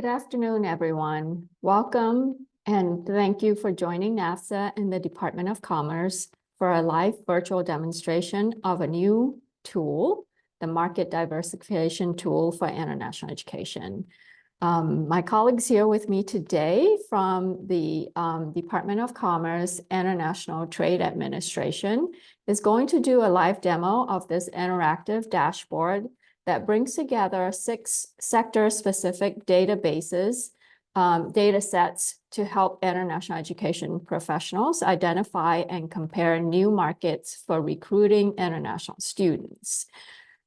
Good afternoon, everyone. Welcome and thank you for joining NAFSA and the Department of Commerce for a live virtual demonstration of a new tool, the Market Diversification Tool for International Education. My colleagues here with me today from the Department of Commerce International Trade Administration is going to do a live demo of this interactive dashboard that brings together 6 sector-specific databases, data sets to help international education professionals identify and compare new markets for recruiting international students.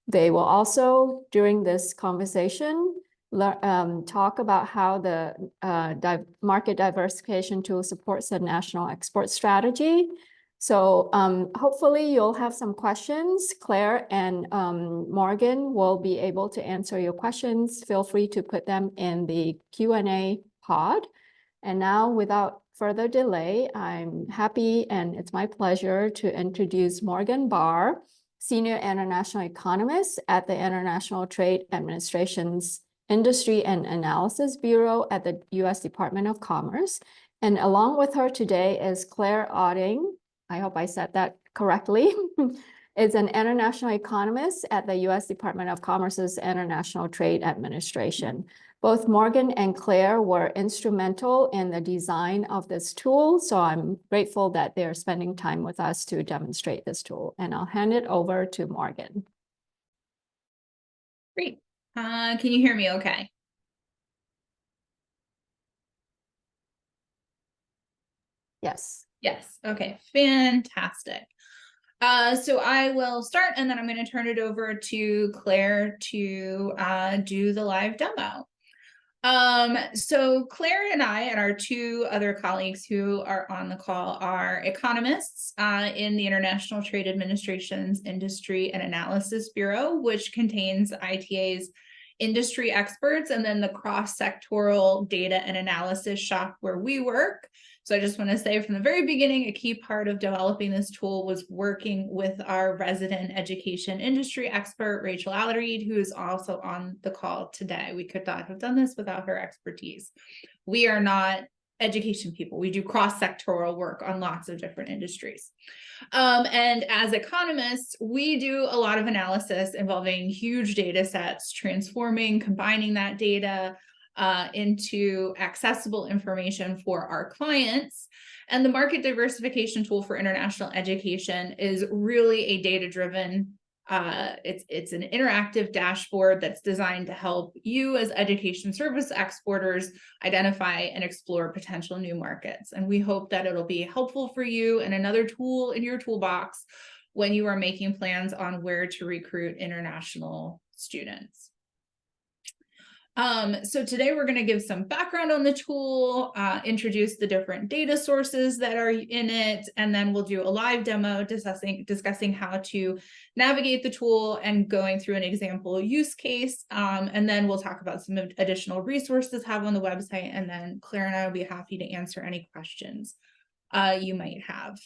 They will also, during this conversation, talk about how the Market Diversification Tool supports the national export strategy. So hopefully you'll have some questions. Claire and Morgan will be able to answer your questions. Feel free to put them in the Q&A pod. And now, without further delay, I'm happy and it's my pleasure to introduce Morgan Barr, Senior International Economist at the International Trade Administration's Industry and Analysis Bureau at the U.S. Department of Commerce. And along with her today is Claire Otting. I hope I said that correctly, is an international economist at the U.S. Department of Commerce's International Trade Administration. Both Morgan and Claire were instrumental in the design of this tool, so I'm grateful that they're spending time with us to demonstrate this tool. And I'll hand it over to Morgan. Great. Can you hear me okay? Yes. Yes. Okay. Fantastic. So I will start and then I'm going to turn it over to Claire to do the live demo. So Claire and I and our 2 other colleagues who are on the call are economists in the International Trade Administration's Industry and Analysis Bureau, which contains ITA's industry experts and then the cross-sectoral data and analysis shop where we work. So I just want to say from the very beginning, a key part of developing this tool was working with our resident education industry expert, Rachel Allereed, who is also on the call today. We could not have done this without her expertise. We are not education people. We do cross-sectoral work on lots of different industries. And as economists, we do a lot of analysis involving huge data sets, transforming, combining that data into accessible information for our clients. And the Market Diversification Tool for International Education is really a data-driven, it's an interactive dashboard that's designed to help you as education service exporters identify and explore potential new markets. And we hope that it'll be helpful for you and another tool in your toolbox when you are making plans on where to recruit international students. So today we're going to give some background on the tool, introduce the different data sources that are in it, and then we'll do a live demo discussing how to navigate the tool and going through an example use case. And then we'll talk about some additional resources have on the website, and then Claire and I will be happy to answer any questions you might have.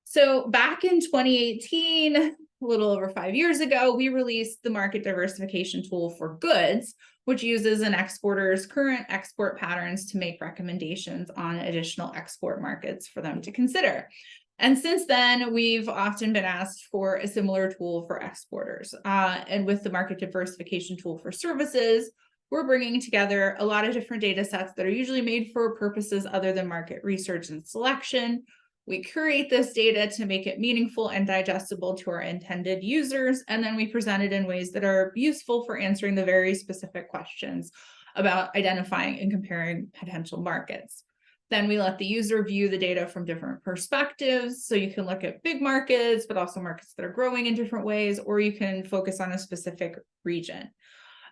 So back in 2018, a little over 5 years ago, we released the Market Diversification Tool for Goods, which uses an exporter's current export patterns to make recommendations on additional export markets for them to consider. And since then, we've often been asked for a similar tool for exporters. And with the Market Diversification Tool for Services, we're bringing together a lot of different data sets that are usually made for purposes other than market research and selection. We curate this data to make it meaningful and digestible to our intended users, and then we present it in ways that are useful for answering the very specific questions about identifying and comparing potential markets. Then we let the user view the data from different perspectives, so you can look at big markets, but also markets that are growing in different ways, or you can focus on a specific region.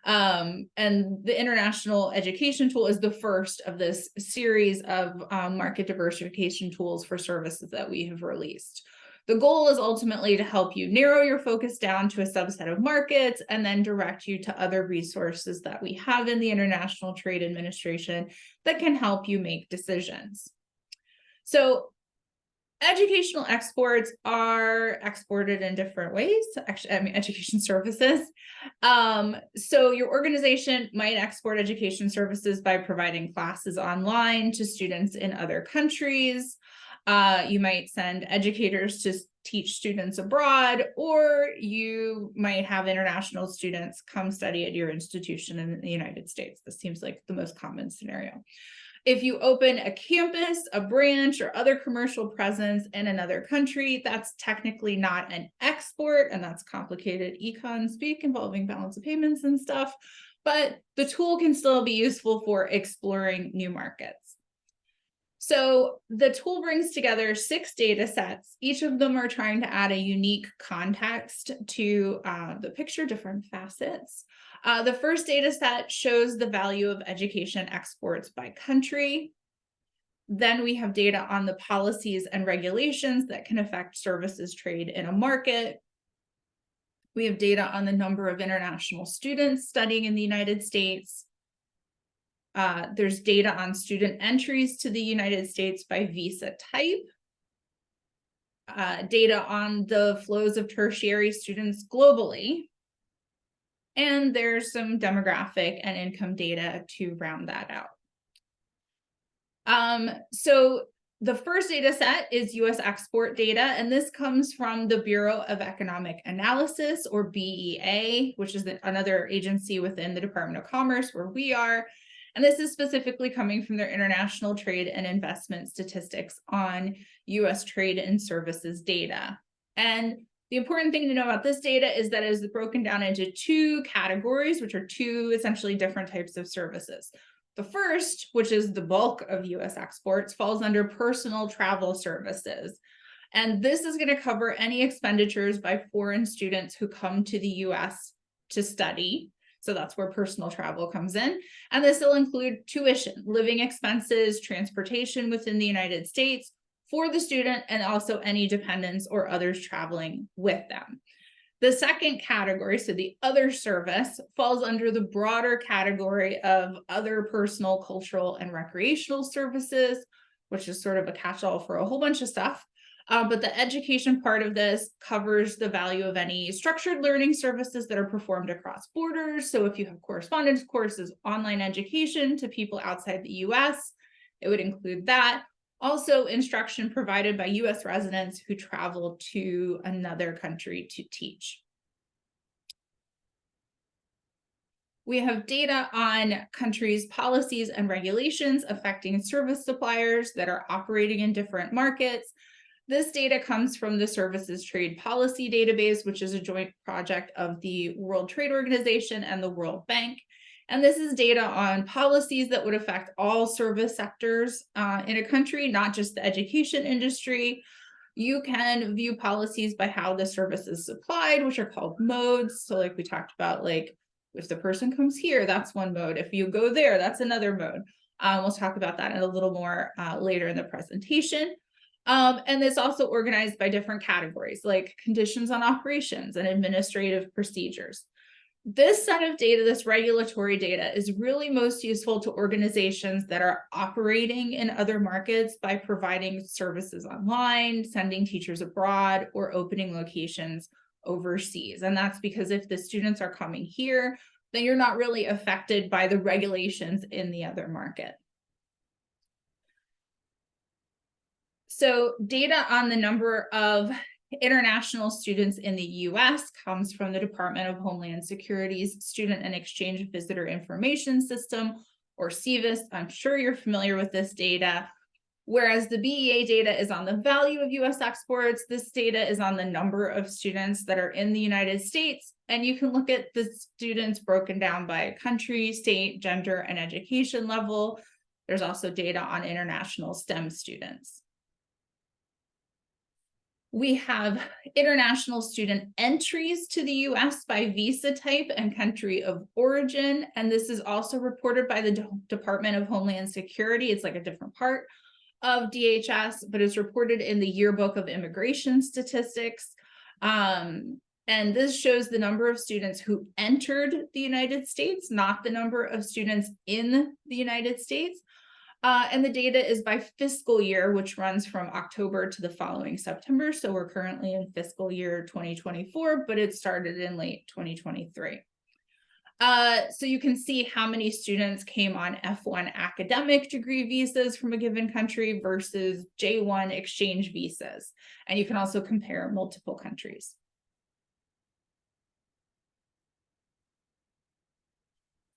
And the International Education Tool is the first of this series of market diversification tools for services that we have released. The goal is ultimately to help you narrow your focus down to a subset of markets and then direct you to other resources that we have in the International Trade Administration that can help you make decisions. So Educational exports are exported in different ways. Actually, I mean, education services. So your organization might export education services by providing classes online to students in other countries. You might send educators to teach students abroad, or you might have international students come study at your institution in the United States. This seems like the most common scenario. If you open a campus, a branch, or other commercial presence in another country, that's technically not an export, and that's complicated econ speak involving balance of payments and stuff, but the tool can still be useful for exploring new markets. So the tool brings together 6 data sets. Each of them are trying to add a unique context to the picture, different facets. The first data set shows the value of education exports by country. Then we have data on the policies and regulations that can affect services trade in a market. We have data on the number of international students studying in the United States. There's data on student entries to the United States by visa type. Data on the flows of tertiary students globally. And there's some demographic and income data to round that out. So the first data set is US export data, and this comes from the Bureau of Economic Analysis, or BEA, which is another agency within the Department of Commerce where we are. And this is specifically coming from their international trade and investment statistics on US trade and services data. And the important thing to know about this data is that it is broken down into 2 categories, which are 2 essentially different types of services. The first, which is the bulk of US exports, falls under personal travel services. And this is going to cover any expenditures by foreign students who come to the US to study. So that's where personal travel comes in. And this will include tuition, living expenses, transportation within the United States for the student, and also any dependents or others traveling with them. The second category, so the other service, falls under the broader category of other personal, cultural, and recreational services, which is sort of a catch-all for a whole bunch of stuff. But the education part of this covers the value of any structured learning services that are performed across borders. So if you have correspondence courses, online education to people outside the US, it would include that. Also, instruction provided by US residents who travel to another country to teach. We have data on countries' policies and regulations affecting service suppliers that are operating in different markets. This data comes from the Services Trade Policy Database, which is a joint project of the World Trade Organization and the World Bank. And this is data on policies that would affect all service sectors in a country, not just the education industry. You can view policies by how the service is supplied, which are called modes. So like we talked about, like if the person comes here, that's one mode. If you go there, that's another mode. We'll talk about that in a little more later in the presentation. And it's also organized by different categories, like conditions on operations and administrative procedures. This set of data, this regulatory data, is really most useful to organizations that are operating in other markets by providing services online, sending teachers abroad, or opening locations overseas. And that's because if the students are coming here, then you're not really affected by the regulations in the other market. So data on the number of international students in the US comes from the Department of Homeland Security's Student and Exchange Visitor Information System, or SEVIS. I'm sure you're familiar with this data. Whereas the BEA data is on the value of US exports, this data is on the number of students that are in the United States. And you can look at the students broken down by country, state, gender, and education level. There's also data on international STEM students. We have international student entries to the US by visa type and country of origin. And this is also reported by the Department of Homeland Security. It's like a different part of DHS, but it's reported in the Yearbook of Immigration Statistics. And this shows the number of students who entered the United States, not the number of students in the United States. And the data is by fiscal year, which runs from October to the following September. So we're currently in fiscal year 2024, but it started in late 2023. So you can see how many students came on F1 academic degree visas from a given country versus J1 exchange visas. And you can also compare multiple countries.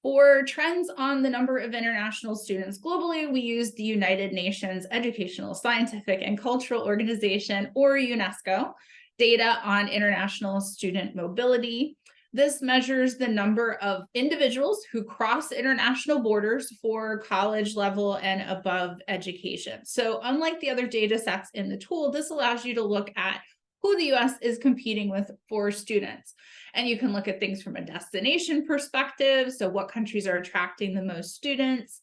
For trends on the number of international students globally, we use the United Nations Educational, Scientific, and Cultural Organization, or UNESCO, data on international student mobility. This measures the number of individuals who cross international borders for college level and above education. So unlike the other data sets in the tool, this allows you to look at who the US is competing with for students. And you can look at things from a destination perspective, so what countries are attracting the most students,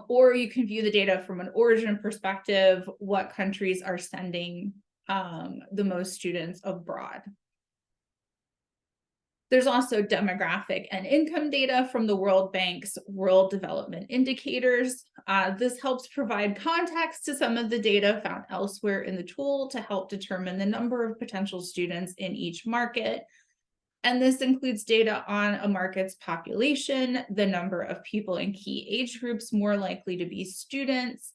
or you can view the data from an origin perspective, what countries are sending the most students abroad. There's also demographic and income data from the World Bank's World Development Indicators. This helps provide context to some of the data found elsewhere in the tool to help determine the number of potential students in each market. And this includes data on a market's population, the number of people in key age groups more likely to be students.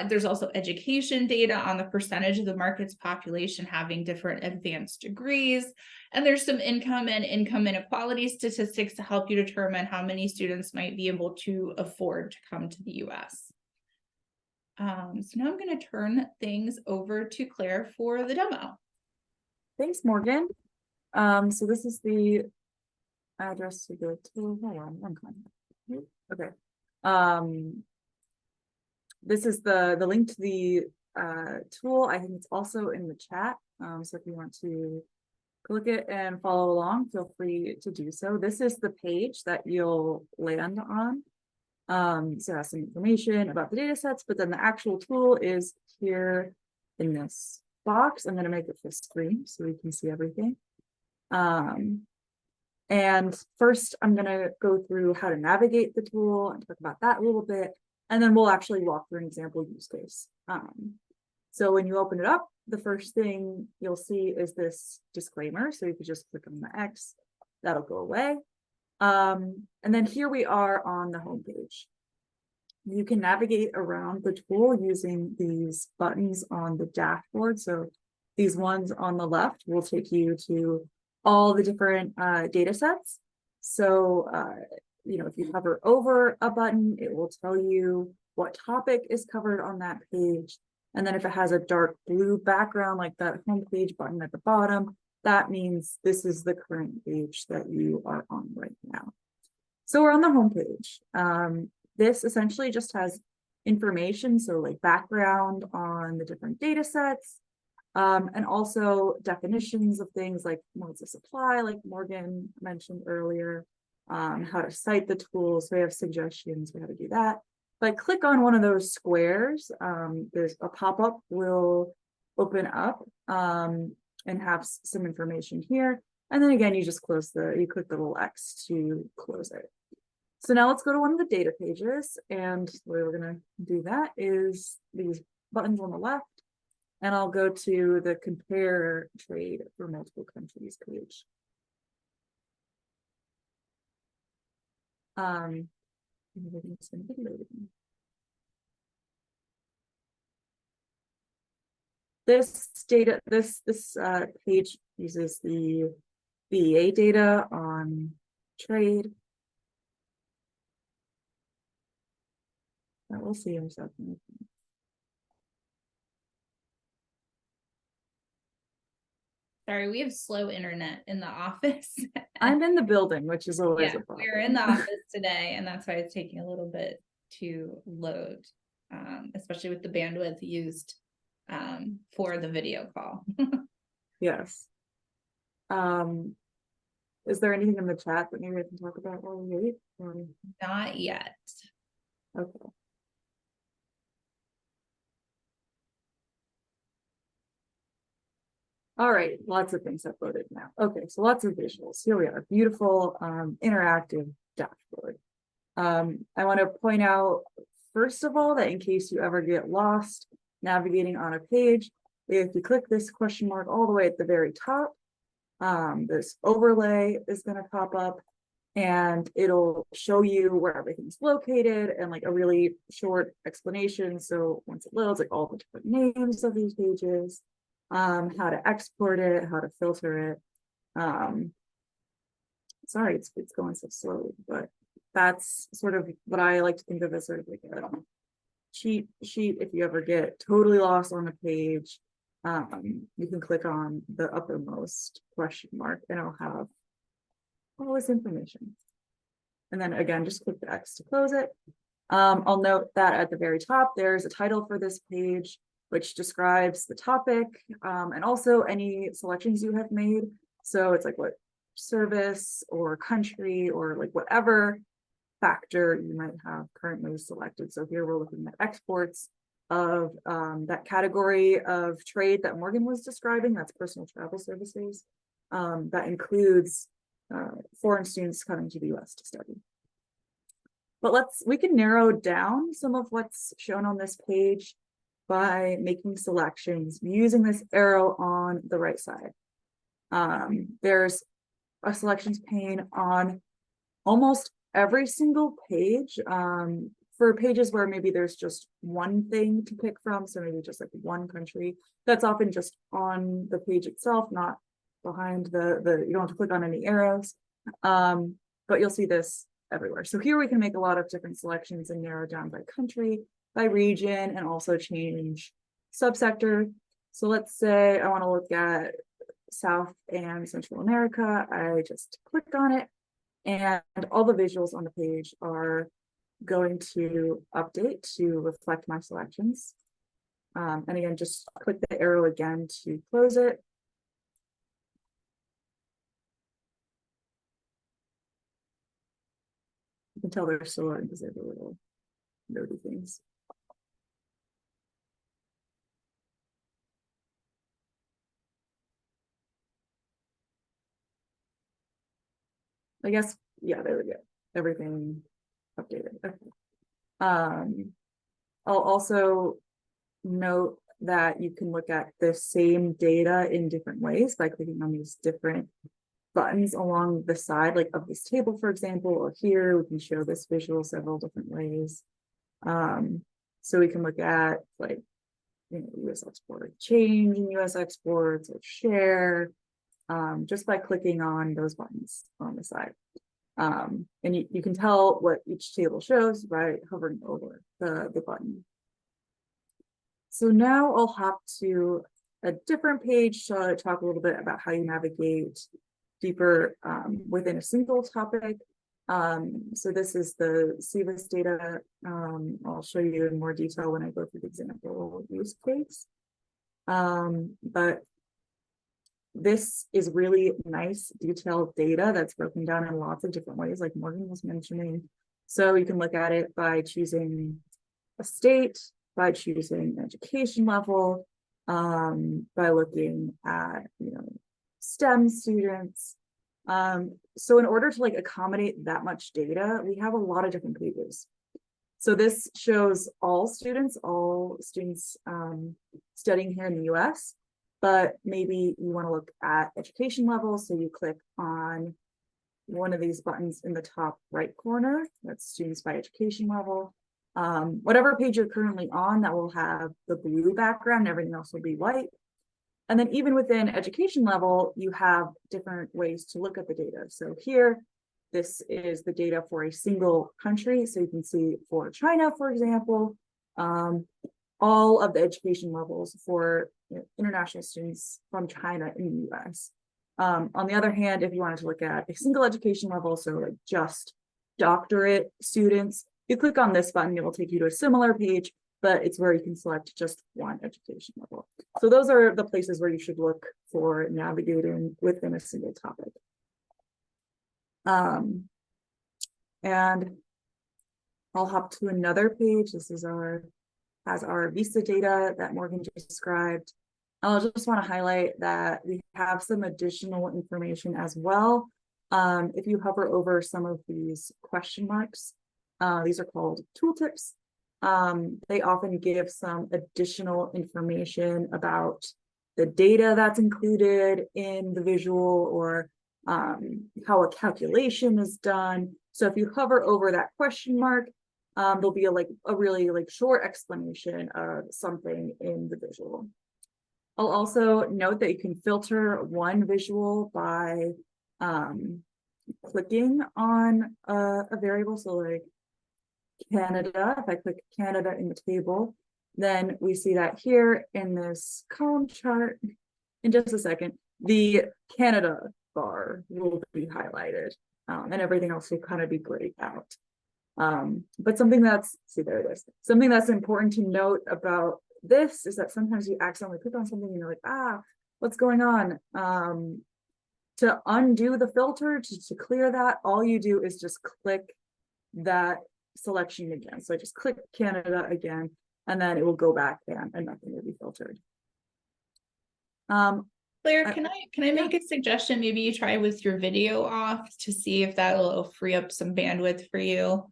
There's also education data on the percentage of the market's population having different advanced degrees. And there's some income and income inequality statistics to help you determine how many students might be able to afford to come to the US. So now I'm going to turn things over to Claire for the demo. Thanks, Morgan. So this is the address to go to. Hold on, one comment. Okay. This is the link to the tool. I think it's also in the chat. So if you want to click it and follow along, feel free to do so. This is the page that you'll land on. So it has some information about the data sets, but then the actual tool is here in this box. I'm going to make it full screen so we can see everything. And first I'm going to go through how to navigate the tool and talk about that a little bit, and then we'll actually walk through an example use case. So when you open it up, the first thing you'll see is this disclaimer. So you could just click on the X, that'll go away. And then here we are on the home page. You can navigate around the tool using these buttons on the dashboard. So these ones on the left will take you to all the different data sets. So, you know, if you hover over a button, it will tell you what topic is covered on that page. And then if it has a dark blue background, like that home page button at the bottom, that means this is the current page that you are on right now. So we're on the home page. This essentially just has information, so like background on the different data sets, and also definitions of things like modes of supply, like Morgan mentioned earlier, how to cite the tools. So we have suggestions for how to do that. If I click on one of those squares, there's a pop-up will open up and have some information here. And then again, you just click the little X to close it. So now let's go to one of the data pages, and the way we're going to do that is these buttons on the left, and I'll go to the compare trade for multiple countries page. This data, this page uses the BEA data on trade. We'll see in a second. Sorry, we have slow internet in the office. I'm in the building, which is always a problem. We're in the office today, and that's why it's taking a little bit to load, especially with the bandwidth used for the video call. Yes. Is there anything in the chat that maybe I can talk about while we wait? Not yet. Okay. All right, lots of things uploaded now. Okay, so lots of visuals. Here we are, beautiful interactive dashboard. I want to point out first of all, that in case you ever get lost navigating on a page, if you click this question mark all the way at the very top, this overlay is going to pop up and it'll show you where everything's located and like a really short explanation. So once it loads, like all the different names of these pages, how to export it, how to filter it. Sorry, it's going so slowly, but that's sort of what I like to think of as sort of like a cheat sheet. If you ever get totally lost on a page, you can click on the uppermost question mark and it'll have all this information. And then again, just click the X to close it. I'll note that at the very top, there's a title for this page, which describes the topic and also any selections you have made. So it's like what service or country or like whatever factor you might have currently selected. So here we're looking at exports of that category of trade that Morgan was describing, that's personal travel services. That includes foreign students coming to the US to study. But we can narrow down some of what's shown on this page by making selections using this arrow on the right side. There's a selections pane on almost every single page. For pages where maybe there's just one thing to pick from, so maybe just like one country, that's often just on the page itself, not behind you don't have to click on any arrows, but you'll see this everywhere. So here we can make a lot of different selections and narrow down by country, by region, and also change subsector. So let's say I want to look at South and Central America. I just click on it and all the visuals on the page are going to update to reflect my selections. And again, just click the arrow again to close it. You can tell they're still learning because they have the little notey things. I guess, yeah, there we go. Everything updated. Okay. I'll also note that you can look at the same data in different ways by clicking on these different buttons along the side, like of this table, for example, or here we can show this visual several different ways. So we can look at like, US export change in US exports or share, just by clicking on those buttons on the side. And you can tell what each table shows by hovering over the button. So now I'll hop to a different page to talk a little bit about how you navigate deeper within a single topic. So this is the CVIS data. I'll show you in more detail when I go through the example use case. But this is really nice detailed data that's broken down in lots of different ways, like Morgan was mentioning. So you can look at it by choosing a state, by choosing education level, by looking at STEM students. So in order to like accommodate that much data, we have a lot of different pages. So this shows all students studying here in the US. But maybe you want to look at education level, so you click on one of these buttons in the top right corner. That's students by education level. Whatever page you're currently on, that will have the blue background, everything else will be white. And then even within education level, you have different ways to look at the data. So here, this is the data for a single country. So you can see for China, for example, all of the education levels for international students from China in the US. On the other hand, if you wanted to look at a single education level, so like just doctorate students, you click on this button, it will take you to a similar page, but it's where you can select just one education level. So those are the places where you should look for navigating within a single topic. And I'll hop to another page. This is has our visa data that Morgan just described. I'll just want to highlight that we have some additional information as well. If you hover over some of these question marks, these are called tooltips. They often give some additional information about the data that's included in the visual, or how a calculation is done. So if you hover over that question mark, there'll be a really short explanation of something in the visual. I'll also note that you can filter one visual by clicking on a variable. So like Canada, if I click Canada in the table, then we see that here in this column chart. In just a second, the Canada bar will be highlighted, and everything else will kind of be grayed out. But something that's, see, there it is. Something that's important to note about this is that sometimes you accidentally click on something and you're like, ah, what's going on? To undo the filter, to clear that, all you do is just click that selection again. So I just click Canada again, and then it will go back and nothing will be filtered. Claire, can I make a suggestion? Maybe you try with your video off to see if that'll free up some bandwidth for you.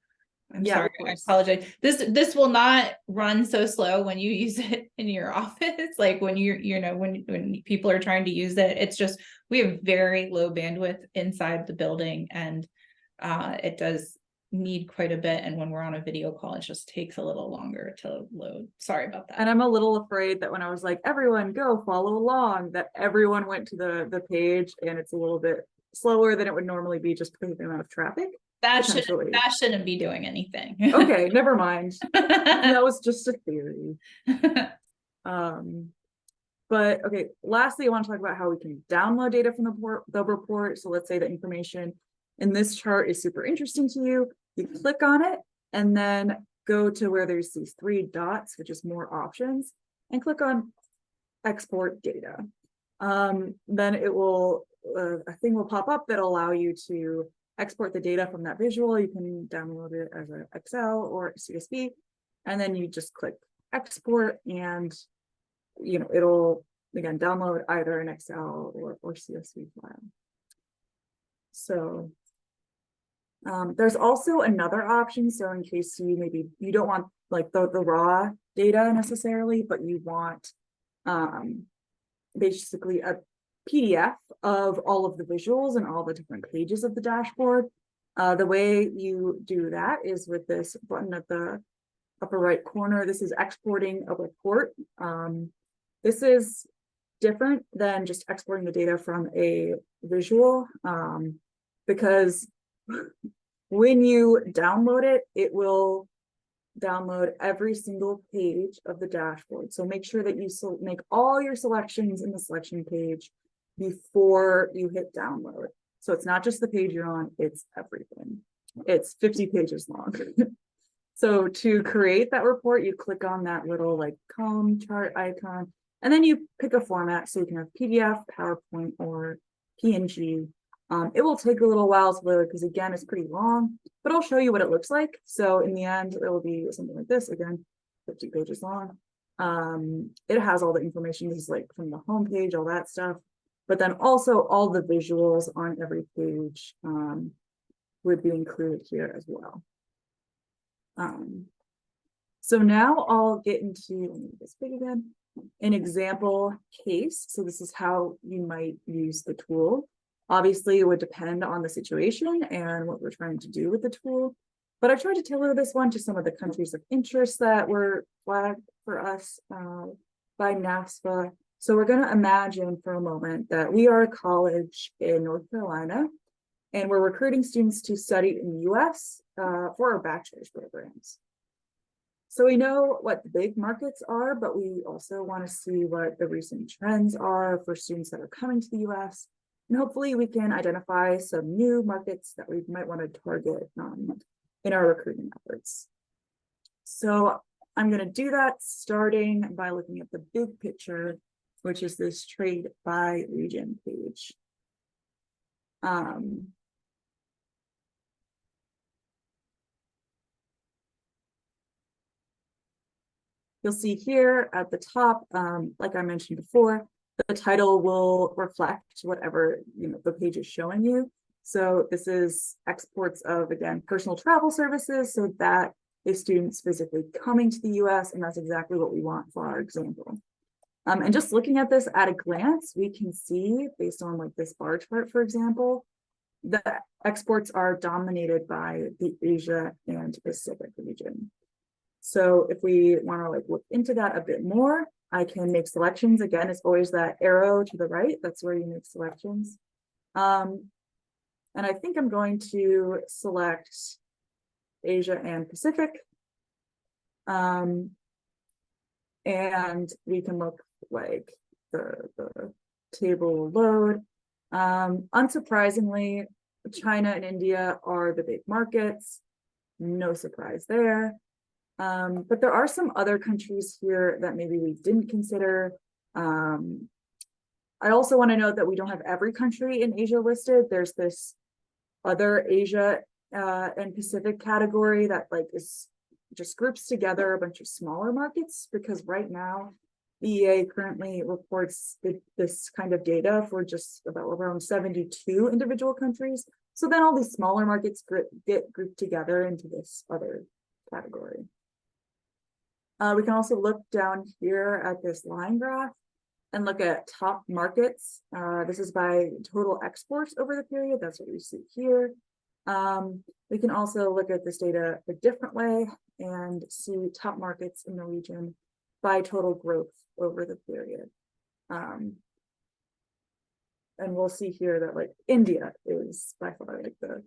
I'm sorry, I apologize. This will not run so slow when you use it in your office. Like when when people are trying to use it, it's just, we have very low bandwidth inside the building, and it does need quite a bit. And when we're on a video call, it just takes a little longer to load. Sorry about that. And I'm a little afraid that when I was like, everyone go follow along, that everyone went to the page and it's a little bit slower than it would normally be just because of the amount of traffic. That shouldn't be doing anything. Okay, never mind. That was just a theory. But okay, lastly, I want to talk about how we can download data from the report. So let's say the information in this chart is super interesting to you. You click on it and then go to where there's these three dots, which is more options, and click on export data. Then it will, a thing will pop up that'll allow you to export the data from that visual. You can download it as an Excel or CSV, and then you just click export, and it'll again download either an Excel or CSV file. So there's also another option. So in case you don't want like the raw data necessarily, but you want basically a PDF of all of the visuals and all the different pages of the dashboard. The way you do that is with this button at the upper right corner. This is exporting a report. This is different than just exporting the data from a visual, because when you download it, it will download every single page of the dashboard. So make sure that you make all your selections in the selection page before you hit download. So it's not just the page you're on, it's everything. It's 50 pages long. So to create that report, you click on that little like column chart icon, and then you pick a format. So you can have PDF, PowerPoint, or PNG. It will take a little while to load because again, it's pretty long, but I'll show you what it looks like. So in the end, it will be something like this, again, 50 pages long. It has all the information. This is like from the home page, all that stuff, but then also all the visuals on every page would be included here as well. So now I'll get into, let me make this big again, an example case. So this is how you might use the tool. Obviously, it would depend on the situation and what we're trying to do with the tool, but I tried to tailor this one to some of the countries of interest that were flagged for us by NAFSA. So we're going to imagine for a moment that we are a college in North Carolina, and we're recruiting students to study in the US for our bachelor's programs. So we know what the big markets are, but we also want to see what the recent trends are for students that are coming to the US. And hopefully we can identify some new markets that we might want to target in our recruiting efforts. So I'm going to do that starting by looking at the big picture, which is this trade by region page. You'll see here at the top, like I mentioned before, the title will reflect whatever the page is showing you. So this is exports of, again, personal travel services. So that is students physically coming to the US, and that's exactly what we want for our example. And just looking at this at a glance, we can see, based on like this bar chart, for example, that exports are dominated by the Asia and Pacific region. So if we want to like look into that a bit more, I can make selections. Again, it's always that arrow to the right. That's where you make selections. And I think I'm going to select Asia and Pacific. And we can look like the table will load. Unsurprisingly, China and India are the big markets. No surprise there. But there are some other countries here that maybe we didn't consider. I also want to note that we don't have every country in Asia listed. There's this other Asia and Pacific category that like is just groups together a bunch of smaller markets, because right now EEA currently reports this kind of data for just about around 72 individual countries. So then all these smaller markets get grouped together into this other category. We can also look down here at this line graph and look at top markets. This is by total exports over the period. That's what we see here. We can also look at this data a different way and see top markets in the region by total growth over the period. And we'll see here that like India is by far like the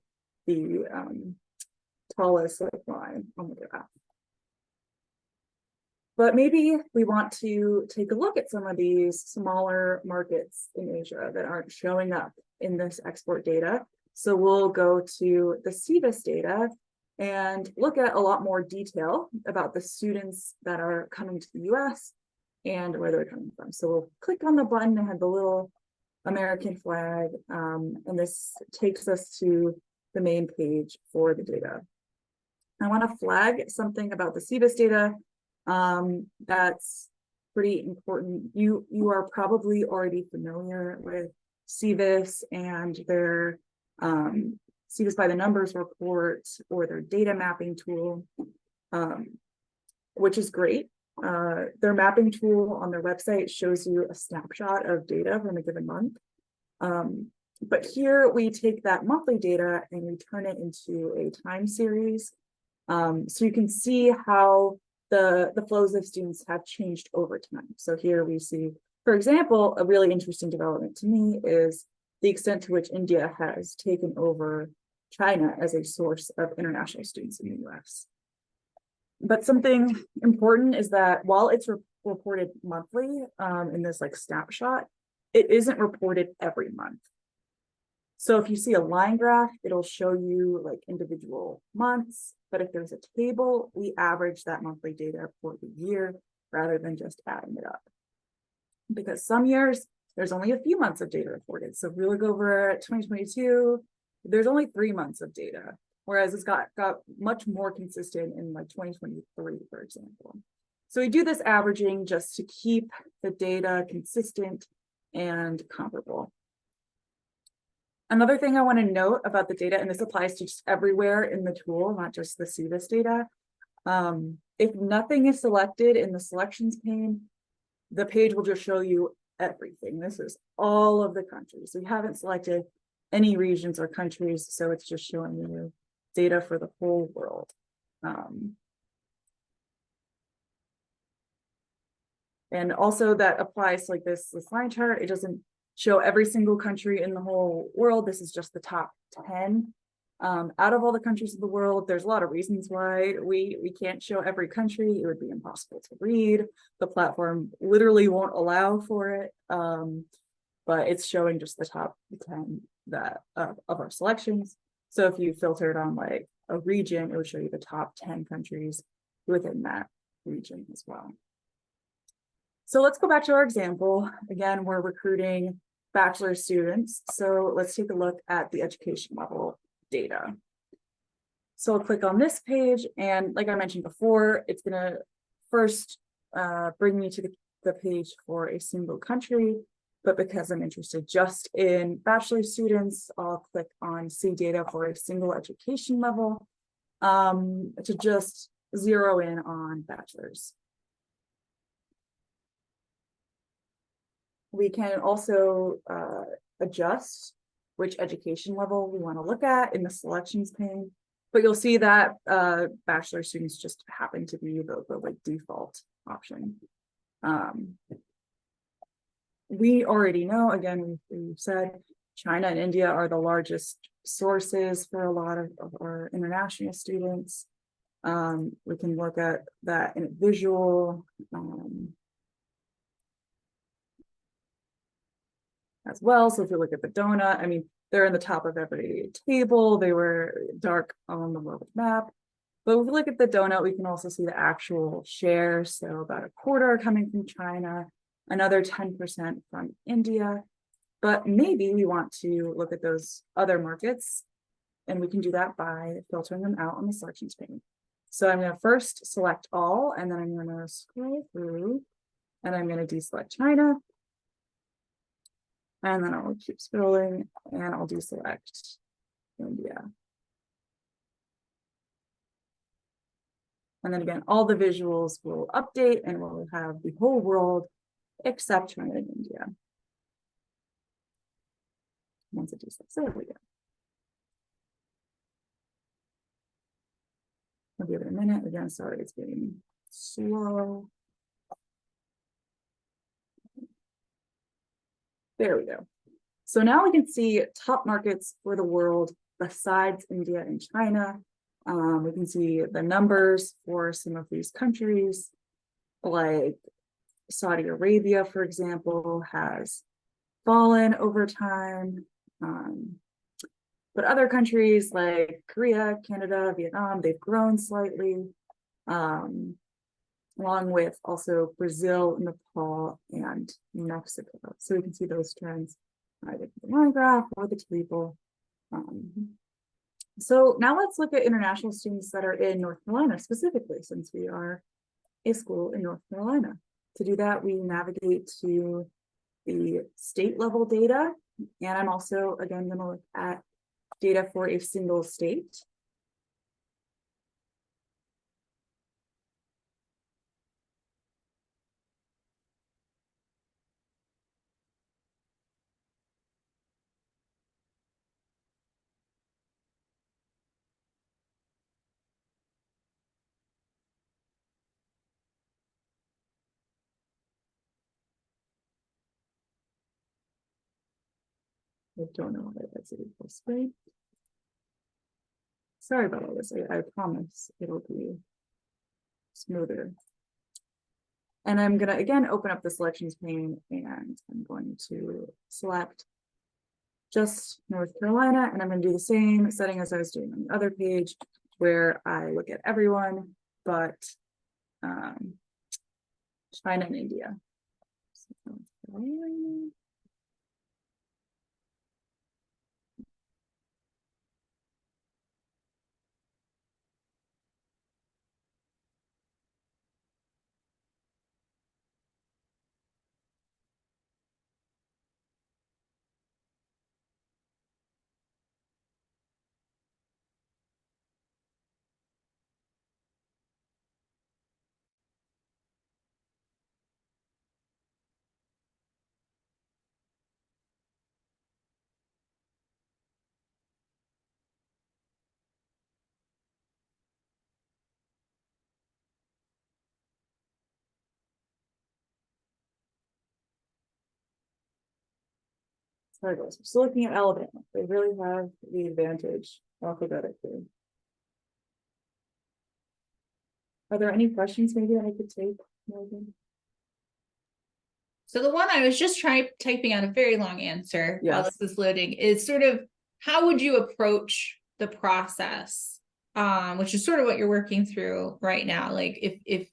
tallest like line on the graph. But maybe we want to take a look at some of these smaller markets in Asia that aren't showing up in this export data. So we'll go to the CVIS data and look at a lot more detail about the students that are coming to the US and where they're coming from. So we'll click on the button that had the little American flag, and this takes us to the main page for the data. I want to flag something about the CVIS data that's pretty important. You are probably already familiar with CVIS and their CVIS by the numbers report or their data mapping tool, which is great. Their mapping tool on their website shows you a snapshot of data from a given month. But here we take that monthly data and we turn it into a time series. So you can see how the flows of students have changed over time. So here we see, for example, a really interesting development to me is the extent to which India has taken over China as a source of international students in the US. But something important is that while it's reported monthly in this like snapshot, it isn't reported every month. So if you see a line graph, it'll show you like individual months, but if there's a table, we average that monthly data for the year rather than just adding it up. Because some years, there's only a few months of data reported. So if we look over at 2022, there's only 3 months of data, whereas it's got much more consistent in like 2023, for example. So we do this averaging just to keep the data consistent and comparable. Another thing I want to note about the data, and this applies to just everywhere in the tool, not just the CVIS data, if nothing is selected in the selections pane, the page will just show you everything. This is all of the countries. We haven't selected any regions or countries, so it's just showing you data for the whole world. And also that applies to like this line chart. It doesn't show every single country in the whole world. This is just the top 10. Out of all the countries of the world, there's a lot of reasons why we can't show every country. It would be impossible to read. The platform literally won't allow for it. But it's showing just the top 10 of our selections. So if you filtered on like a region, it would show you the top 10 countries within that region as well. So let's go back to our example. Again, we're recruiting bachelor students. So let's take a look at the education level data. So I'll click on this page, and like I mentioned before, it's gonna first bring me to the page for a single country, but because I'm interested just in bachelor students, I'll click on see data for a single education level to just zero in on bachelor's. We can also adjust which education level we want to look at in the selections pane, but you'll see that bachelor students just happen to be the like default option. We already know, again, we've said China and India are the largest sources for a lot of our international students. We can look at that in a visual as well. So if you look at the donut, I mean, they're in the top of every table. They were dark on the world map. But if we look at the donut, we can also see the actual share. So about a quarter coming from China, another 10% from India. But maybe we want to look at those other markets, and we can do that by filtering them out on the selections pane. So I'm going to first select all, and then I'm going to scroll through, and I'm going to deselect China. And then I'll keep scrolling, and I'll deselect India. And then again, all the visuals will update, and we'll have the whole world except China and India. Once it deselects, there we go. I'll give it a minute. Again, sorry, it's getting slow. There we go. So now we can see top markets for the world besides India and China. We can see the numbers for some of these countries, like Saudi Arabia, for example, has fallen over time. But other countries like Korea, Canada, Vietnam, they've grown slightly, along with also Brazil, Nepal, and Mexico. So we can see those trends either the line graph or the table. So now let's look at international students that are in North Carolina specifically, since we are a school in North Carolina. To do that, we navigate to the state level data. And I'm also, again, going to look at data for a single state. I don't know why that's equal screen. Sorry about all this. I promise it'll be smoother. And I'm going to again open up the selections pane, and I'm going to select just North Carolina, and I'm going to do the same setting as I was doing on the other page, where I look at everyone but China and India. Sorry guys, we're still looking at Alabama. They really have the advantage alphabetically. Are there any questions maybe that I could take, Morgan? So the one I was just typing out a very long answer while Yes. this is loading is sort of how would you approach the process, which is sort of what you're working through right now. Like if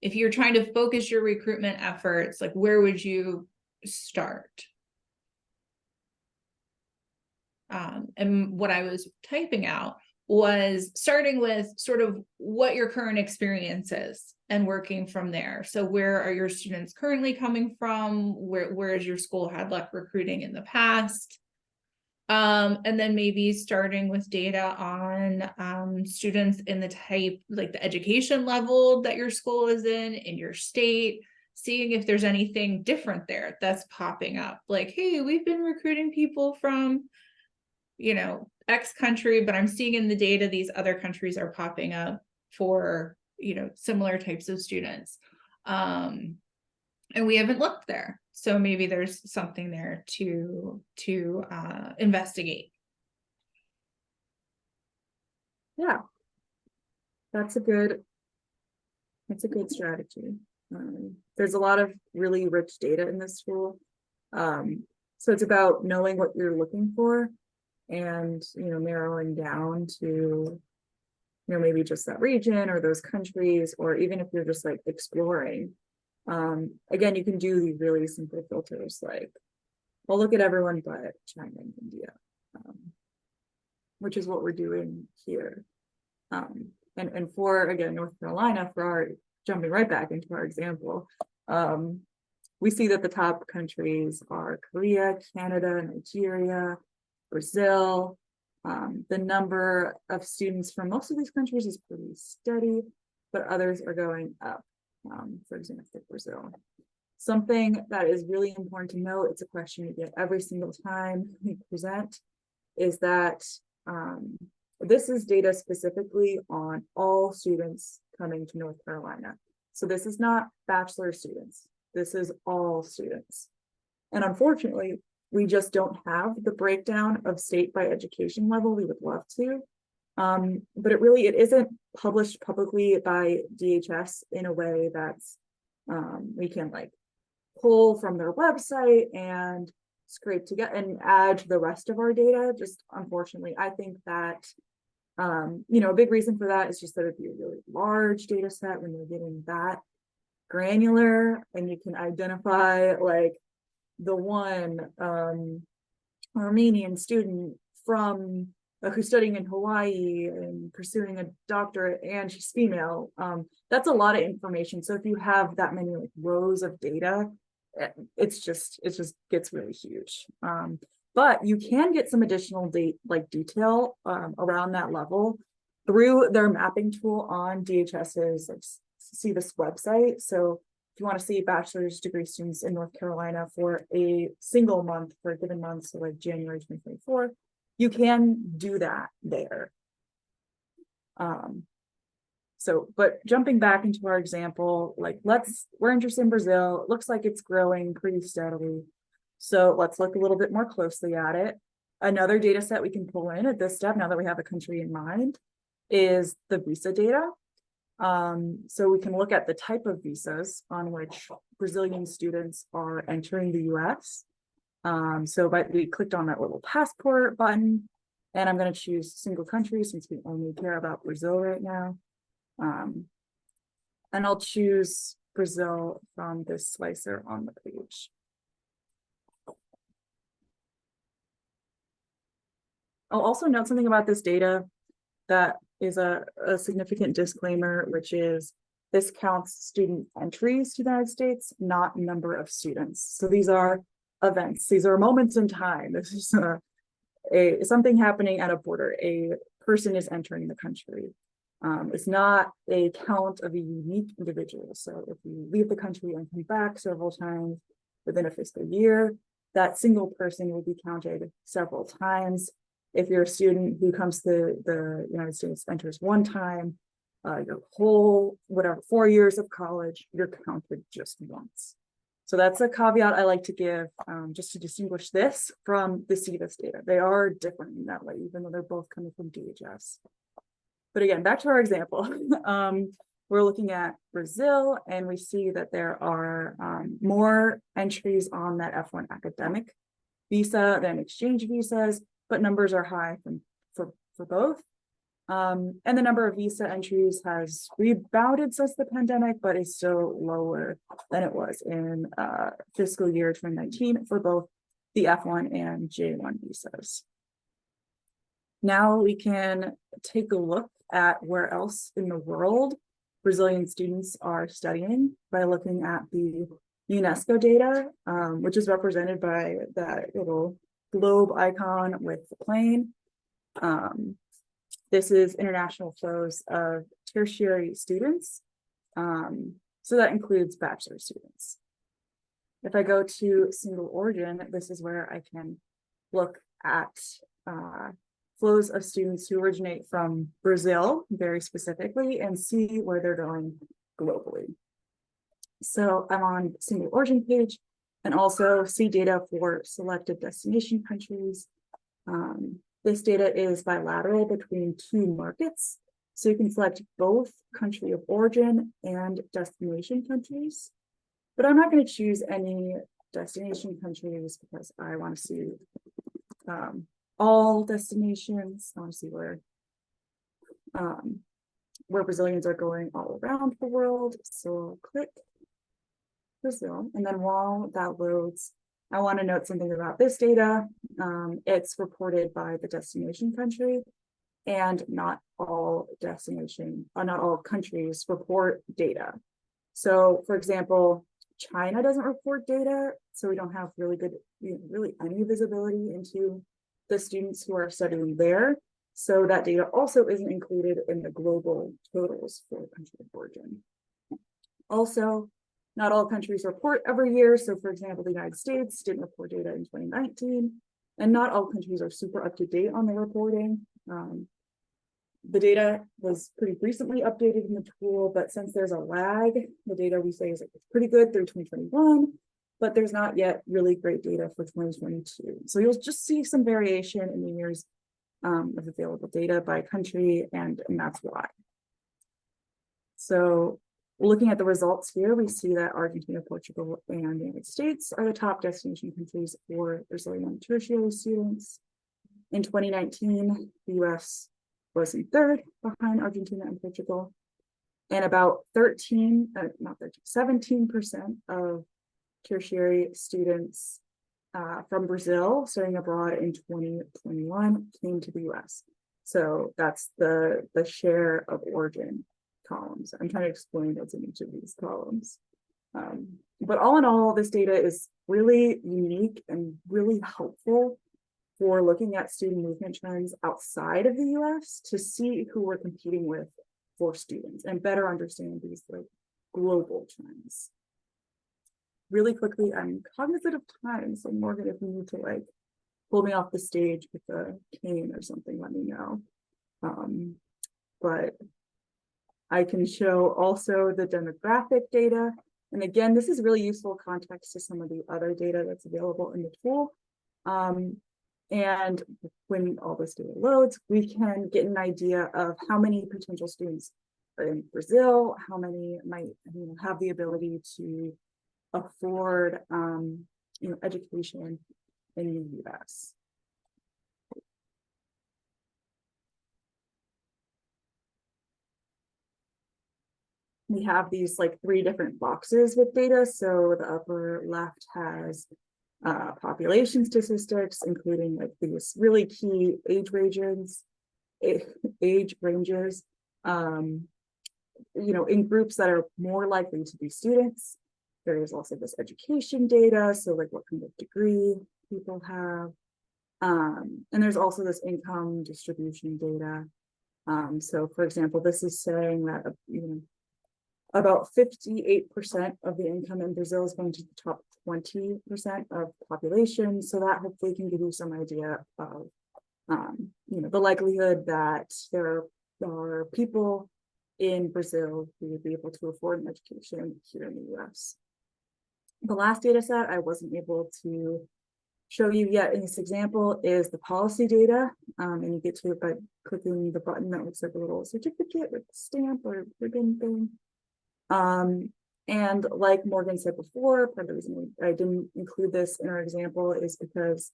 you're trying to focus your recruitment efforts, like where would you start? And what I was typing out was starting with sort of what your current experience is and working from there. So where are your students currently coming from? Where has your school had luck recruiting in the past? And then maybe starting with data on students in the type, like the education level that your school is in your state, seeing if there's anything different there that's popping up. Like, hey, we've been recruiting people from, X country, but I'm seeing in the data these other countries are popping up for, similar types of students. And we haven't looked there. So maybe there's something there to investigate. Yeah, that's a good strategy. There's a lot of really rich data in this tool. So it's about knowing what you're looking for and, narrowing down to, maybe just that region or those countries, or even if you're just like exploring. Again, you can do these really simple filters like, well, look at everyone but China and India, which is what we're doing here. And for, again, North Carolina, for our, jumping right back into our example, we see that the top countries are Korea, Canada, Nigeria, Brazil. The number of students from most of these countries is pretty steady, but others are going up. For example, Brazil. Something that is really important to note, it's a question we get every single time we present, is that this is data specifically on all students coming to North Carolina. So this is not bachelor students, this is all students. And unfortunately, we just don't have the breakdown of state by education level. We would love to. But it isn't published publicly by DHS in a way that's we can like pull from their website and scrape together and add to the rest of our data. Just unfortunately, I think that a big reason for that is just that it'd be a really large data set when you're getting that granular, and you can identify like the one Armenian student from who's studying in Hawaii and pursuing a doctorate, and she's female. That's a lot of information. So if you have that many like rows of data, it just gets really huge. But you can get some additional detail around that level through their mapping tool on DHS's see this website. So if you want to see bachelor's degree students in North Carolina for a single month, for a given month, so like January 2024, you can do that there. But jumping back into our example, like we're interested in Brazil. It looks like it's growing pretty steadily. So let's look a little bit more closely at it. Another data set we can pull in at this step, now that we have a country in mind, is the visa data. So we can look at the type of visas on which Brazilian students are entering the US. We clicked on that little passport button, and I'm going to choose single country since we only care about Brazil right now. And I'll choose Brazil from this slicer on the page. I'll also note something about this data that is a significant disclaimer, which is this counts student entries to the United States, not number of students. So these are events. These are moments in time. This is something happening at a border. A person is entering the country. It's not a count of a unique individual. So if you leave the country and come back several times within a fiscal year, that single person will be counted several times. If you're a student who comes to the United States, enters one time, your whole, 4 years of college, you're counted just once. So that's a caveat I like to give just to distinguish this from the CVIS data. They are different in that way, even though they're both coming from DHS. But again, back to our example, we're looking at Brazil, and we see that there are more entries on that F1 academic visa than exchange visas, but numbers are high for both. And the number of visa entries has rebounded since the pandemic, but is still lower than it was in fiscal year 2019 for both the F1 and J1 visas. Now we can take a look at where else in the world Brazilian students are studying by looking at the UNESCO data, which is represented by that little globe icon with the plane. This is international flows of tertiary students. So that includes bachelor students. If I go to single origin, this is where I can look at flows of students who originate from Brazil, very specifically, and see where they're going globally. So I'm on single origin page and also see data for selected destination countries. This data is bilateral between two markets. So you can select both country of origin and destination countries. But I'm not going to choose any destination countries because I want to see all destinations. I want to see where Brazilians are going all around the world. So I'll click Brazil, and then while that loads, I want to note something about this data. It's reported by the destination country, and not all countries report data. So, for example, China doesn't report data, so we don't have really any visibility into the students who are studying there. So that data also isn't included in the global totals for country of origin. Also, not all countries report every year. So for example, the United States didn't report data in 2019, and not all countries are super up to date on the reporting. The data was pretty recently updated in the tool, but since there's a lag, the data we say is pretty good through 2021, but there's not yet really great data for 2022. So you'll just see some variation in the years of available data by country, and that's why. So looking at the results here, we see that Argentina, Portugal, and the United States are the top destination countries for Brazilian tertiary students. In 2019, the US was in third behind Argentina and Portugal. And about 17% of tertiary students from Brazil studying abroad in 2021 came to the US. So that's the share of origin columns. I'm trying to explain what's in each of these columns. But all in all, this data is really unique and really helpful for looking at student movement trends outside of the US to see who we're competing with for students and better understand these global trends. Really quickly, I'm cognizant of time, so Morgan, if you need to pull me off the stage with a cane or something, let me know. But I can show also the demographic data. And again, this is really useful context to some of the other data that's available in the tool. And when all this data loads, we can get an idea of how many potential students are in Brazil, how many might have the ability to afford education in the US. We have these 3 different boxes with data. So the upper left has population statistics, including these really key age ranges, in groups that are more likely to be students. There is also this education data, so what kind of degree people have. And there's also this income distribution data. So for example, this is saying that about 58% of the income in Brazil is going to the top 20% of population. So that hopefully can give you some idea of the likelihood that there are people in Brazil who would be able to afford an education here in the US. The last data set I wasn't able to show you yet in this example is the policy data. And you get to it by clicking the button that looks like a little certificate with a stamp or ribbon thing. And like Morgan said before, part of the reason I didn't include this in our example is because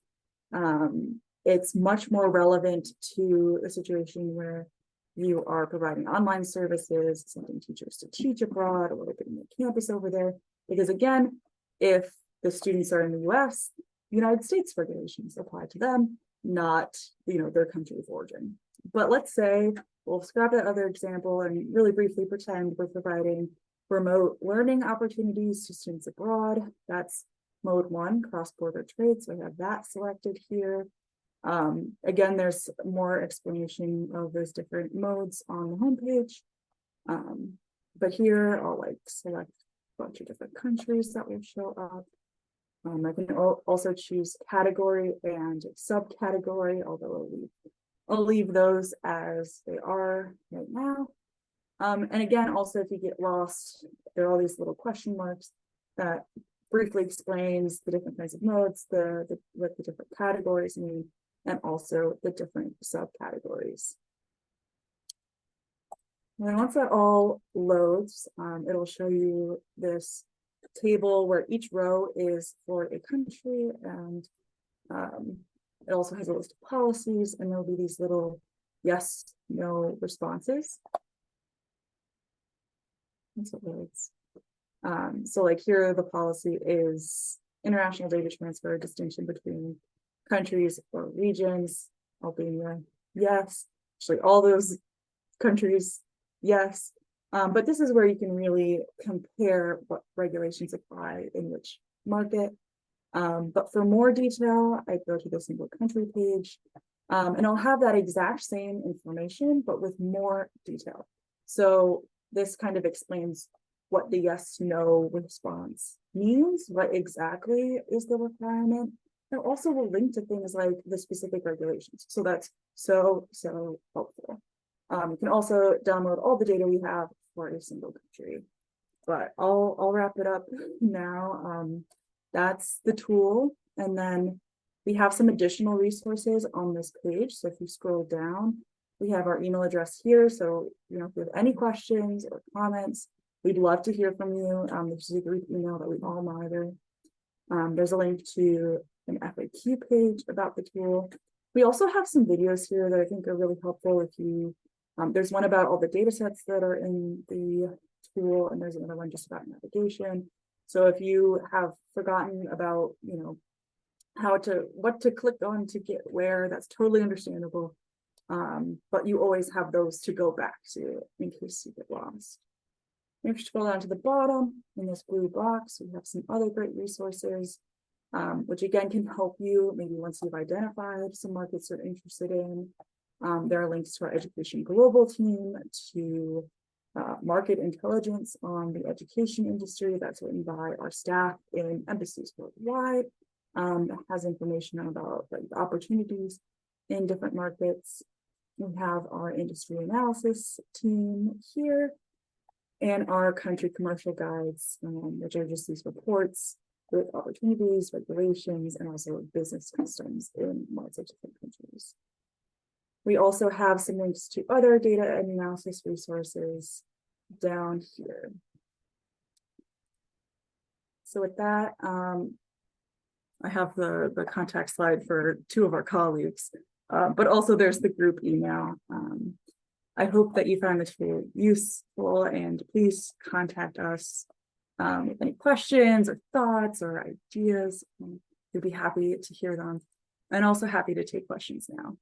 it's much more relevant to a situation where you are providing online services, sending teachers to teach abroad, or opening a campus over there. Because again, if the students are in the US, United States regulations apply to them, not their country of origin. But let's say we'll scrap that other example and really briefly pretend we're providing remote learning opportunities to students abroad. That's mode 1, cross-border trade. So I have that selected here. Again, there's more explanation of those different modes on the homepage. But here I'll like select a bunch of different countries that will show up. I can also choose category and subcategory, although I'll leave those as they are right now. And again, also if you get lost, there are all these little question marks that briefly explains the different kinds of modes, what the different categories mean, and also the different subcategories. And then once that all loads, it'll show you this table where each row is for a country, and it also has a list of policies, and there'll be these little yes, no responses. That's what loads. So like here, the policy is international data transfer, distinction between countries or regions. Albania, yes. Actually, all those countries, yes. But this is where you can really compare what regulations apply in which market. But for more detail, I go to the single country page, and I'll have that exact same information, but with more detail. So this kind of explains what the yes, no response means, what exactly is the requirement. And also will link to things like the specific regulations. So that's so helpful. You can also download all the data we have for a single country. But I'll wrap it up now. That's the tool. And then we have some additional resources on this page. So if you scroll down, we have our email address here. So, if you have any questions or comments, we'd love to hear from you. This is a group email that we all monitor. There's a link to an FAQ page about the tool. We also have some videos here that I think are really helpful if you, there's one about all the data sets that are in the tool, and there's another one just about navigation. So if you have forgotten about, what to click on to get where, that's totally understandable. But you always have those to go back to in case you get lost. If you scroll down to the bottom in this blue box, we have some other great resources, which again can help you maybe once you've identified some markets you're interested in. There are links to our Education Global team, to market intelligence on the education industry that's written by our staff in embassies worldwide. That has information about the opportunities in different markets. We have our industry analysis team here, and our country commercial guides, which are just these reports with opportunities, regulations, and also business customs in lots of different countries. We also have some links to other data and analysis resources down here. So with that, I have the contact slide for two of our colleagues, but also there's the group email. I hope that you found this tool useful, and please contact us with any questions or thoughts or ideas. We'd be happy to hear them, and also happy to take questions now.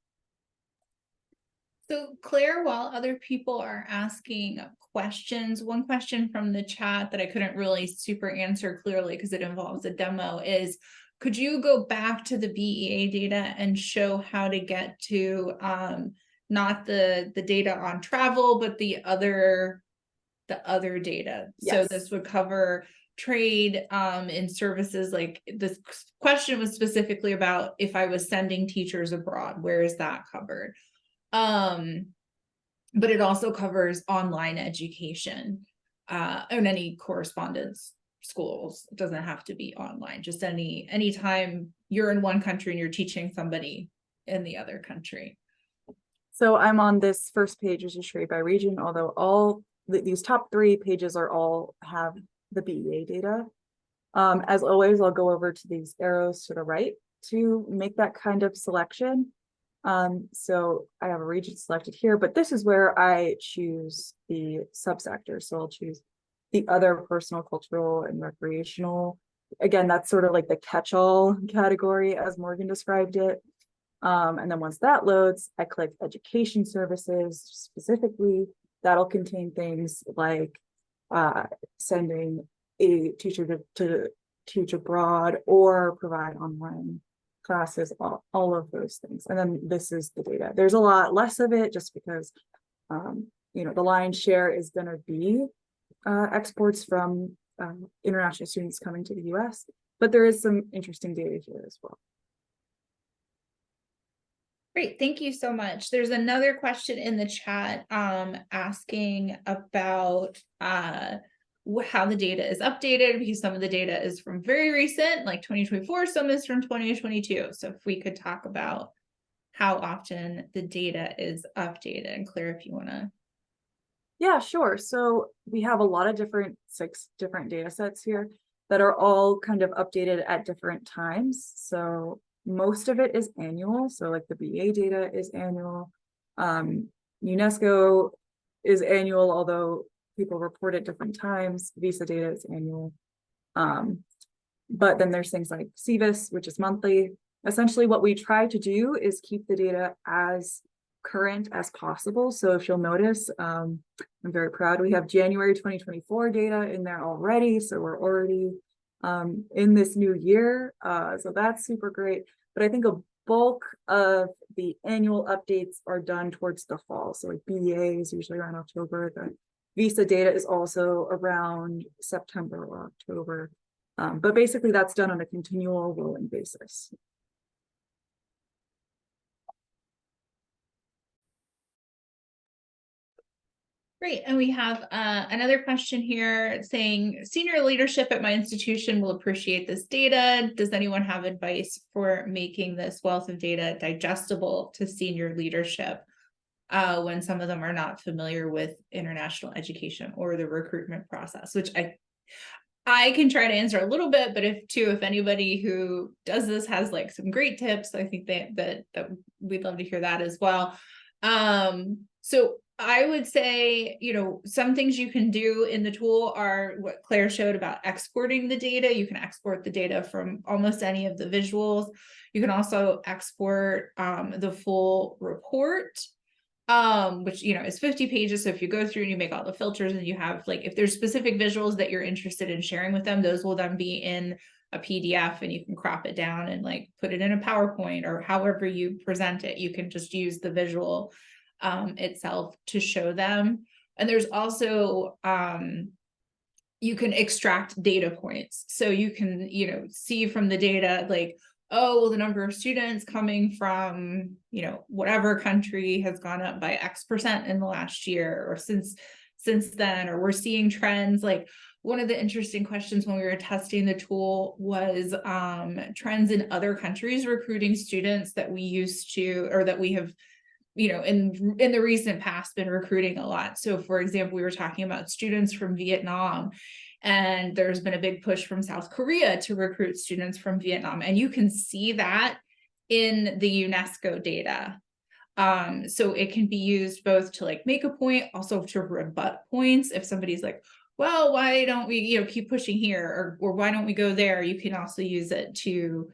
So Claire, while other people are asking questions, one question from the chat that I couldn't really super answer clearly because it involves a demo is, could you go back to the BEA data and show how to get to not the data on travel, but the other data? Yes. So this would cover trade in services. Like this question was specifically about if I was sending teachers abroad, where is that covered? But it also covers online education and any correspondence schools. It doesn't have to be online, just anytime you're in one country and you're teaching somebody in the other country. So I'm on this first page, which is trade by region, although all these top three pages all have the BEA data. As always, I'll go over to these arrows to the right to make that kind of selection. So I have a region selected here, but this is where I choose the subsector. So I'll choose the other personal, cultural, and recreational. Again, that's sort of like the catch-all category as Morgan described it. And then once that loads, I click education services specifically. That'll contain things like sending a teacher to teach abroad or provide online classes, all of those things. And then this is the data. There's a lot less of it just because, you know, the lion's share is going to be exports from international students coming to the US, but there is some interesting data here as well. Great, thank you so much. There's another question in the chat asking about how the data is updated, because some of the data is from very recent, like 2024, some is from 2022. So if we could talk about how often the data is updated. And Claire, if you want to. Yeah, sure. So we have a lot of 6 different data sets here that are all kind of updated at different times. So most of it is annual. So like the BA data is annual. UNESCO is annual, although people report at different times. Visa data is annual. But then there's things like CVIS, which is monthly. Essentially what we try to do is keep the data as current as possible. So if you'll notice, I'm very proud we have January 2024 data in there already. So we're already in this new year. So that's super great. But I think a bulk of the annual updates are done towards the fall. So like BEA is usually around October. The Visa data is also around September or October. But basically that's done on a continual rolling basis. Great, and we have another question here saying, senior leadership at my institution will appreciate this data. Does anyone have advice for making this wealth of data digestible to senior leadership when some of them are not familiar with international education or the recruitment process? Which I can try to answer a little bit, but if anybody who does this has like some great tips, I think that we'd love to hear that as well. So I would say, you know, some things you can do in the tool are what Claire showed about exporting the data. You can export the data from almost any of the visuals. You can also export the full report, which, you know, is 50 pages. So if you go through and you make all the filters and you have like, if there's specific visuals that you're interested in sharing with them, those will then be in a PDF and you can crop it down and like put it in a PowerPoint or however you present it. You can just use the visual itself to show them. And there's also you can extract data points, so you can, you know, see from the data like, oh well, the number of students coming from, you know, whatever country has gone up by X% in the last year or since then, or we're seeing trends. Like one of the interesting questions when we were testing the tool was trends in other countries recruiting students that we used to, or that we have, you know, in the recent past been recruiting a lot. So for example, we were talking about students from Vietnam, and there's been a big push from South Korea to recruit students from Vietnam. And you can see that in the UNESCO data. So it can be used both to like make a point, also to rebut points. If somebody's like, well, why don't we, you know, keep pushing here, or why don't we go there? You can also use it to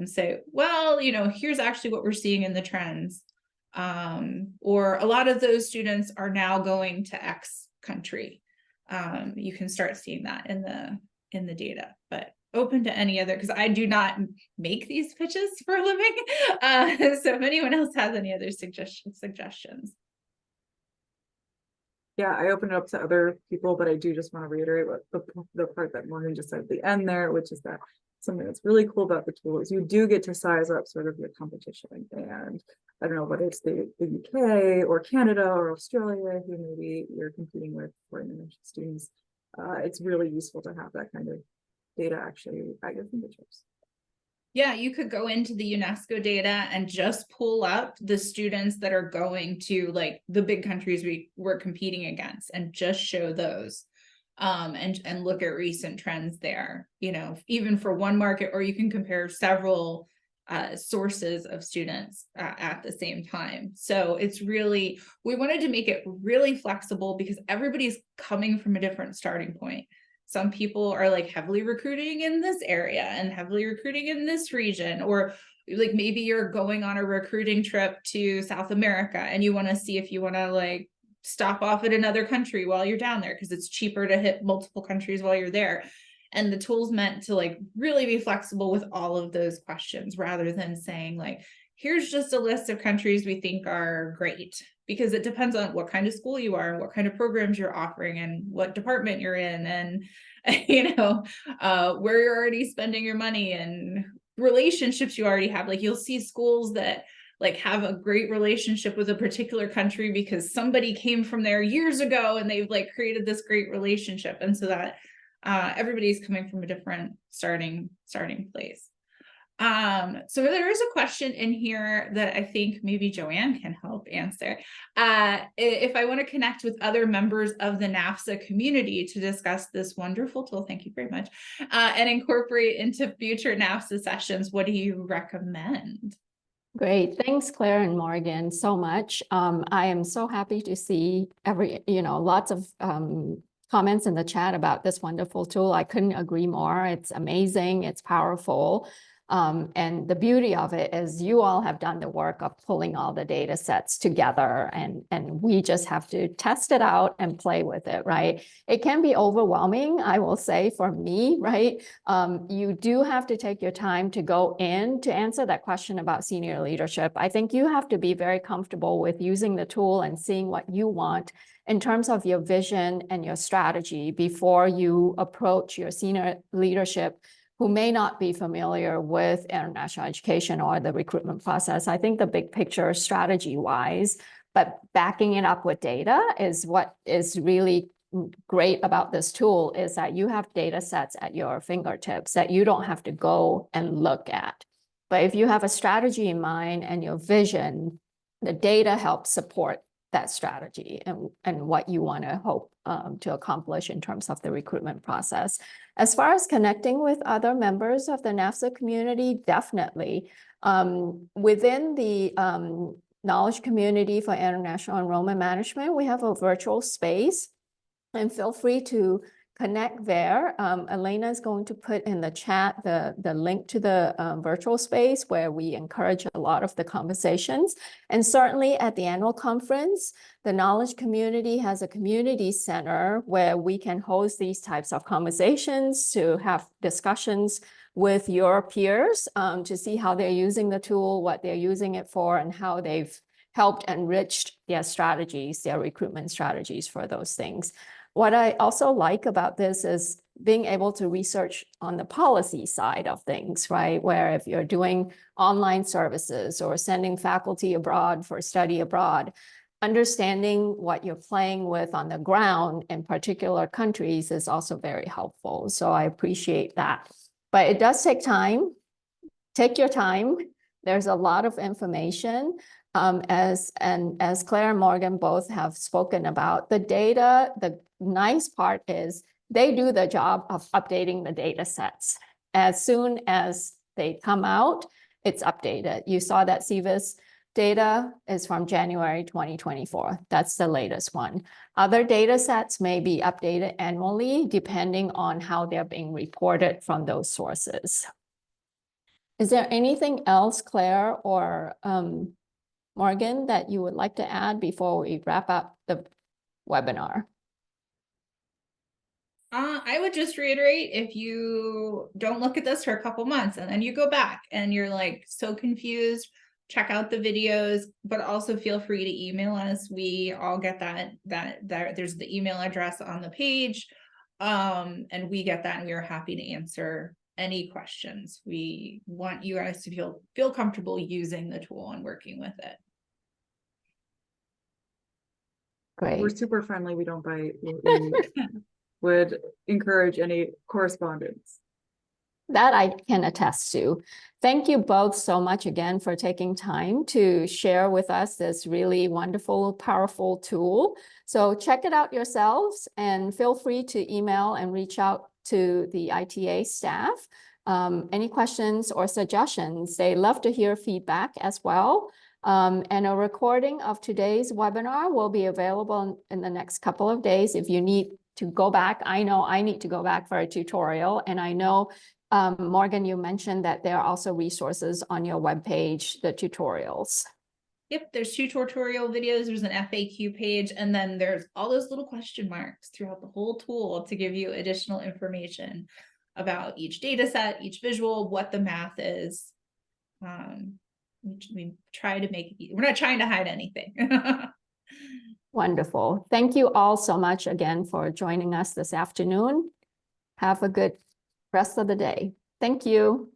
say, well, you know, here's actually what we're seeing in the trends. Or a lot of those students are now going to X country. You can start seeing that in the data, but open to any other, because I do not make these pitches for a living. So if anyone else has any other suggestions. Yeah, I open it up to other people, but I do just want to reiterate what the part that Morgan just said at the end there, which is that something that's really cool about the tool is you do get to size up sort of your competition. And I don't know whether it's the UK or Canada or Australia, who maybe you're competing with for international students. It's really useful to have that kind of data actually at your fingertips. Yeah, you could go into the UNESCO data and just pull up the students that are going to like the big countries we're competing against and just show those. And look at recent trends there, you know, even for one market, or you can compare several sources of students at the same time. So it's really, we wanted to make it really flexible because everybody's coming from a different starting point. Some people are like heavily recruiting in this area and heavily recruiting in this region, or like maybe you're going on a recruiting trip to South America and you want to see if you want to like stop off at another country while you're down there because it's cheaper to hit multiple countries while you're there. And the tool's meant to like really be flexible with all of those questions rather than saying like, here's just a list of countries we think are great, because it depends on what kind of school you are and what kind of programs you're offering and what department you're in, and where you're already spending your money and relationships you already have. Like you'll see schools that like have a great relationship with a particular country because somebody came from there years ago and they've like created this great relationship, and so that everybody's coming from a different starting place. So there is a question in here that I think maybe Joanne can help answer. If I want to connect with other members of the NAFSA community to discuss this wonderful tool, thank you very much, and incorporate into future NAFSA sessions, what do you recommend? Great. Thanks, Claire and Morgan, so much. I am so happy to see lots of comments in the chat about this wonderful tool. I couldn't agree more. It's amazing. It's powerful. And the beauty of it is you all have done the work of pulling all the data sets together, and we just have to test it out and play with it, right? It can be overwhelming, I will say, for me, right? You do have to take your time to go in to answer that question about senior leadership. I think you have to be very comfortable with using the tool and seeing what you want in terms of your vision and your strategy before you approach your senior leadership who may not be familiar with international education or the recruitment process. I think the big picture strategy-wise, but backing it up with data is what is really great about this tool, is that you have data sets at your fingertips that you don't have to go and look at. But if you have a strategy in mind and your vision, the data helps support that strategy and what you want to hope to accomplish in terms of the recruitment process. As far as connecting with other members of the NAFSA community, definitely. Within the knowledge community for international enrollment management, we have a virtual space, and feel free to connect there. Elena is going to put in the chat the link to the virtual space where we encourage a lot of the conversations. And certainly at the annual conference, the knowledge community has a community center where we can host these types of conversations to have discussions with your peers to see how they're using the tool, what they're using it for, and how they've helped enriched their strategies, their recruitment strategies for those things. What I also like about this is being able to research on the policy side of things, right? Where if you're doing online services or sending faculty abroad for study abroad, understanding what you're playing with on the ground in particular countries is also very helpful. So I appreciate that. But it does take time. Take your time. There's a lot of information. As Claire and Morgan both have spoken about, the data, the nice part is they do the job of updating the data sets. As soon as they come out, it's updated. You saw that CVIS data is from January 2024. That's the latest one. Other data sets may be updated annually depending on how they're being reported from those sources. Is there anything else, Claire or Morgan, that you would like to add before we wrap up the webinar? I would just reiterate, if you don't look at this for a couple months and then you go back and you're like so confused, check out the videos, but also feel free to email us. We all get that there's the email address on the page, and we get that, and we are happy to answer any questions. We want you guys to feel comfortable using the tool and working with it. Great. We're super friendly. We don't bite. We would encourage any correspondence. That I can attest to. Thank you both so much again for taking time to share with us this really wonderful, powerful tool. So check it out yourselves and feel free to email and reach out to the ITA staff. Any questions or suggestions? They love to hear feedback as well. And a recording of today's webinar will be available in the next couple of days. If you need to go back, I know I need to go back for a tutorial, and I know Morgan, you mentioned that there are also resources on your webpage, the tutorials. Yep, there's 2 tutorial videos, there's an FAQ page, and then there's all those little question marks throughout the whole tool to give you additional information. about each data set, each visual, what the math is. We try to make it, we're not trying to hide anything. Wonderful. Thank you all so much again for joining us this afternoon. Have a good rest of the day. Thank you.